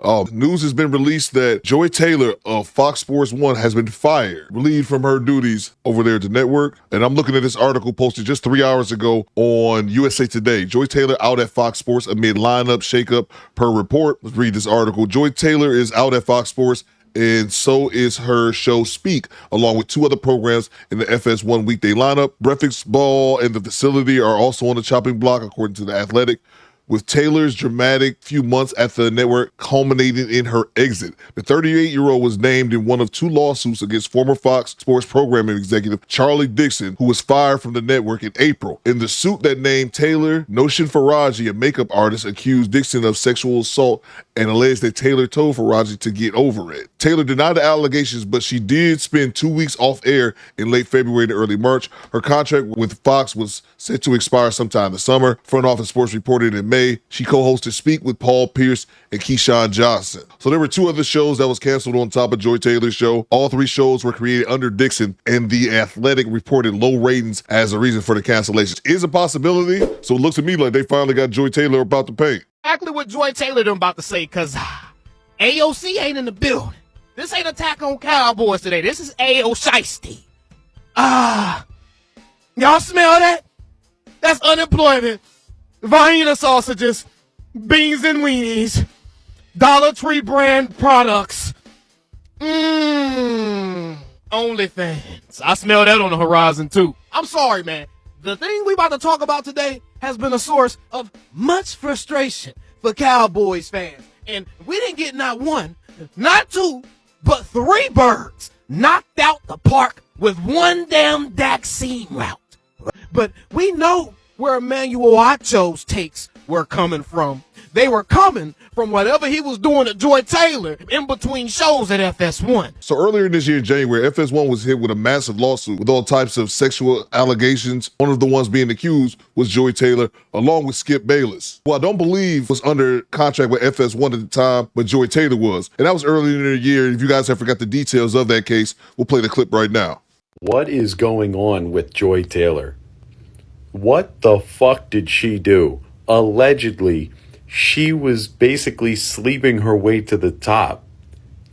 News has been released that Joy Taylor of Fox Sports 1 has been fired, relieved from her duties over there at the network. And I'm looking at this article posted just 3 hours ago on USA Today. Joy Taylor out at Fox Sports amid lineup shakeup per report. Let's read this article. Joy Taylor is out at Fox Sports, and so is her show Speak, along with two other programs in the FS1 weekday lineup. Breakfast Ball and The Facility are also on the chopping block, according to The Athletic, with Taylor's dramatic few months at the network culminating in her exit. The 38-year-old was named in one of two lawsuits against former Fox Sports programming executive Charlie Dixon, who was fired from the network in April. In the suit that named Taylor, Noshin Faraji, a makeup artist, accused Dixon of sexual assault and alleged that Taylor told Faraji to get over it. Taylor denied the allegations, but she did spend 2 weeks off air in late February to early March. Her contract with Fox was set to expire sometime this summer. Front Office Sports reported in May she co-hosted Speak with Paul Pierce and Keyshawn Johnson. So there were two other shows that was canceled on top of Joy Taylor's show. All three shows were created under Dixon, and The Athletic reported low ratings as a reason for the cancellations. Is a possibility, so it looks to me like they finally got Joy Taylor about to pay. Exactly what Joy Taylor them about to say, because AOC ain't in the building. This ain't Attack on Cowboys today. This is AO Shiesty. Y'all smell that? That's unemployment. Vienna sausages, beans and weenies, Dollar Tree brand products. OnlyFans. I smell that on the horizon too. I'm sorry, man. The thing we about to talk about today has been a source of much frustration for Cowboys fans. And we didn't get not one, not two, but three birds knocked out the park with one damn vaccine route. But we know where Emmanuel Acho's takes were coming from. They were coming from whatever he was doing to Joy Taylor in between shows at FS1. So earlier this year in January, FS1 was hit with a massive lawsuit with all types of sexual allegations. One of the ones being accused was Joy Taylor, along with Skip Bayless, who I don't believe was under contract with FS1 at the time, but Joy Taylor was. And that was earlier in the year. If you guys have forgot the details of that case, we'll play the clip right now. What is going on with Joy Taylor? What the fuck did she do? Allegedly, she was basically sleeping her way to the top.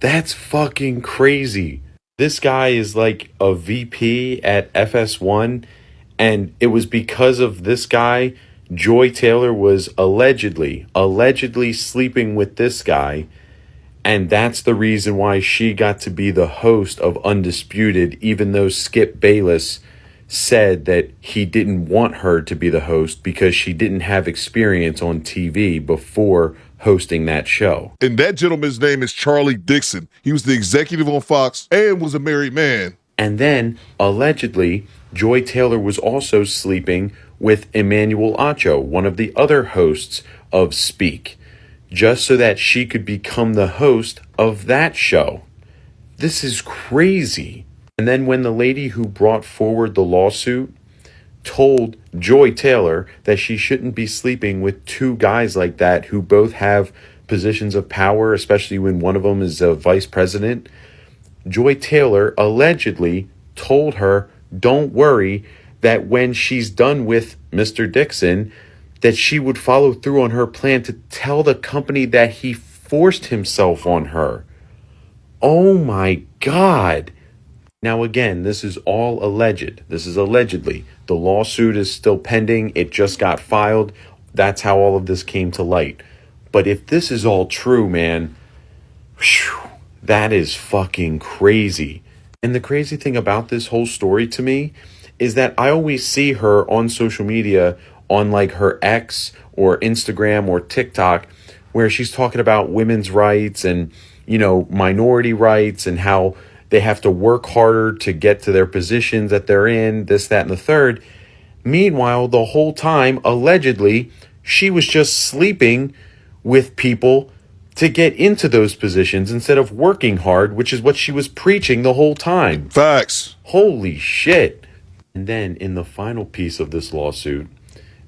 That's fucking crazy. This guy is like a VP at FS1, and it was because of this guy, Joy Taylor was allegedly sleeping with this guy, and that's the reason why she got to be the host of Undisputed, even though Skip Bayless said that he didn't want her to be the host because she didn't have experience on TV before hosting that show. And that gentleman's name is Charlie Dixon. He was the executive on Fox and was a married man. And then, allegedly, Joy Taylor was also sleeping with Emmanuel Acho, one of the other hosts of Speak, just so that she could become the host of that show. This is crazy. And then when the lady who brought forward the lawsuit told Joy Taylor that she shouldn't be sleeping with two guys like that who both have positions of power, especially when one of them is a vice president, Joy Taylor allegedly told her, don't worry, that when she's done with Mr. Dixon, that she would follow through on her plan to tell the company that he forced himself on her. Oh my God. Now, again, this is all alleged. This is allegedly. The lawsuit is still pending. It just got filed. That's how all of this came to light. But if this is all true, man, whew, that is fucking crazy. And the crazy thing about this whole story to me is that I always see her on social media on like her X or Instagram or TikTok where she's talking about women's rights and, you know, minority rights and how they have to work harder to get to their positions that they're in, this, that, and the third. Meanwhile, the whole time, allegedly, she was just sleeping with people to get into those positions instead of working hard, which is what she was preaching the whole time. Facts. Holy shit. And then in the final piece of this lawsuit,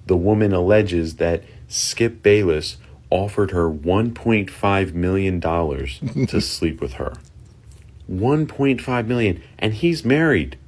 the woman alleges that Skip Bayless offered her $1.5 million to sleep with her. $1.5 million, and he's married.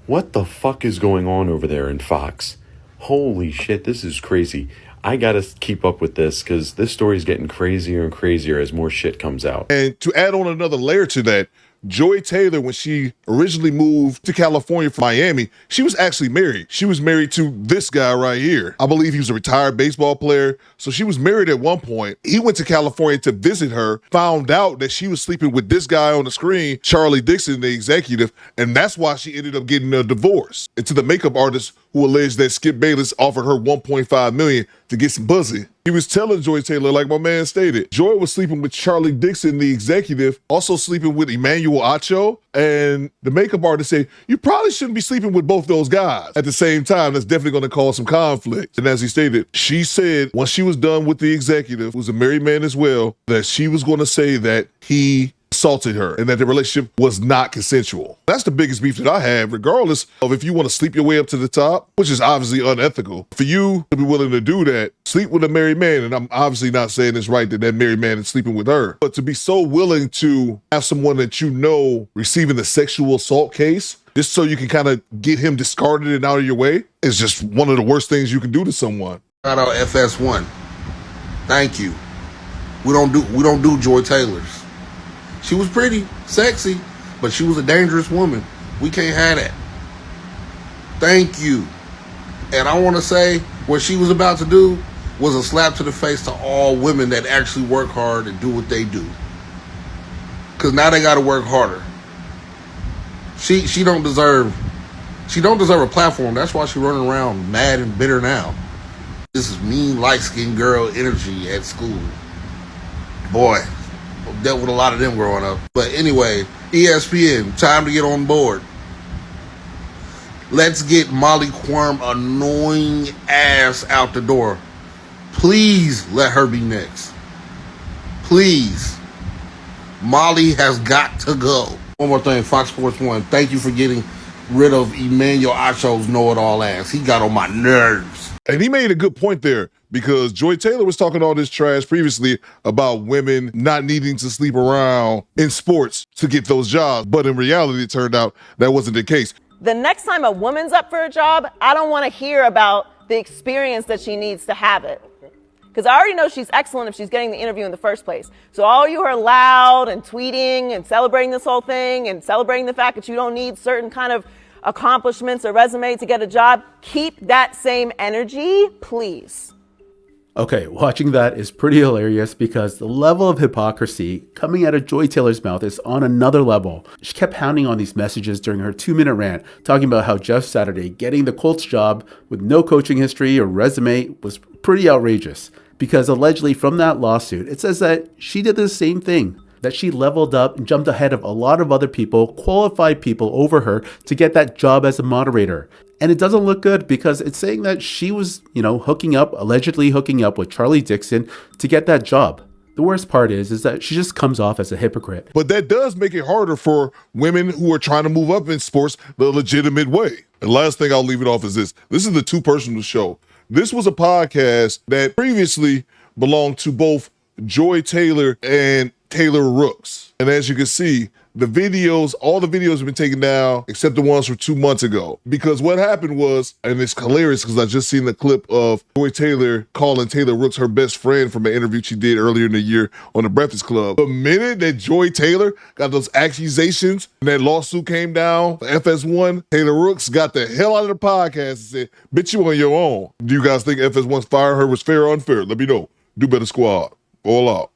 What the fuck is going on over there in Fox? Holy shit, this is crazy. I gotta keep up with this because this story's getting crazier and crazier as more shit comes out. And to add on another layer to that, Joy Taylor, when she originally moved to California from Miami, she was actually married. She was married to this guy right here. I believe he was a retired baseball player. So she was married at one point. He went to California to visit her, found out that she was sleeping with this guy on the screen, Charlie Dixon, the executive, and that's why she ended up getting a divorce. And to the makeup artist who alleged that Skip Bayless offered her $1.5 million to get some pussy. He was telling Joy Taylor, like my man stated, Joy was sleeping with Charlie Dixon, the executive, also sleeping with Emmanuel Acho, and the makeup artist said, you probably shouldn't be sleeping with both those guys at the same time. That's definitely going to cause some conflict. And as he stated, she said once she was done with the executive, who was a married man as well, that she was going to say that he assaulted her and that the relationship was not consensual. That's the biggest beef that I have, regardless of if you want to sleep your way up to the top, which is obviously unethical. For you to be willing to do that, sleep with a married man, and I'm obviously not saying it's right that that married man is sleeping with her, but to be so willing to have someone that you know receiving the sexual assault case, just so you can kind of get him discarded and out of your way, is just one of the worst things you can do to someone. Shout out FS1. Thank you. We don't do Joy Taylors. She was pretty, sexy, but she was a dangerous woman. We can't have that. Thank you. And I want to say what she was about to do was a slap to the face to all women that actually work hard and do what they do. Because now they got to work harder. She don't deserve a platform. That's why she running around mad and bitter now. This is mean, light-skinned girl energy at school. Boy, I've dealt with a lot of them growing up. But anyway, ESPN, time to get on board. Let's get Molly Quirm annoying ass out the door. Please let her be next. Please. Molly has got to go. One more thing, Fox Sports 1, thank you for getting rid of Emmanuel Acho's know-it-all ass. He got on my nerves. And he made a good point there, because Joy Taylor was talking all this trash previously about women not needing to sleep around in sports to get those jobs. But in reality, it turned out that wasn't the case. The next time a woman's up for a job, I don't want to hear about the experience that she needs to have it. Because I already know she's excellent if she's getting the interview in the first place. So all you are loud and tweeting and celebrating this whole thing and celebrating the fact that you don't need certain kind of accomplishments or resume to get a job, keep that same energy, please. Okay, watching that is pretty hilarious because the level of hypocrisy coming out of Joy Taylor's mouth is on another level. She kept pounding on these messages during her 2-minute rant, talking about how Jeff Saturday getting the Colts job with no coaching history or resume was pretty outrageous. Because allegedly from that lawsuit, it says that she did the same thing, that she leveled up and jumped ahead of a lot of other people, qualified people over her to get that job as a moderator. And it doesn't look good because it's saying that she was, allegedly hooking up with Charlie Dixon to get that job. The worst part is that she just comes off as a hypocrite. But that does make it harder for women who are trying to move up in sports the legitimate way. And last thing I'll leave it off is this. This is the Too Personal Show. This was a podcast that previously belonged to both Joy Taylor and Taylor Rooks. And as you can see, all the videos have been taken down except the ones from 2 months ago. Because what happened was, and it's hilarious because I just seen the clip of Joy Taylor calling Taylor Rooks her best friend from an interview she did earlier in the year on The Breakfast Club. The minute that Joy Taylor got those accusations and that lawsuit came down for FS1, Taylor Rooks got the hell out of the podcast and said, bitch, you on your own. Do you guys think FS1's fire her was fair or unfair? Let me know. Do Better Squad. All out.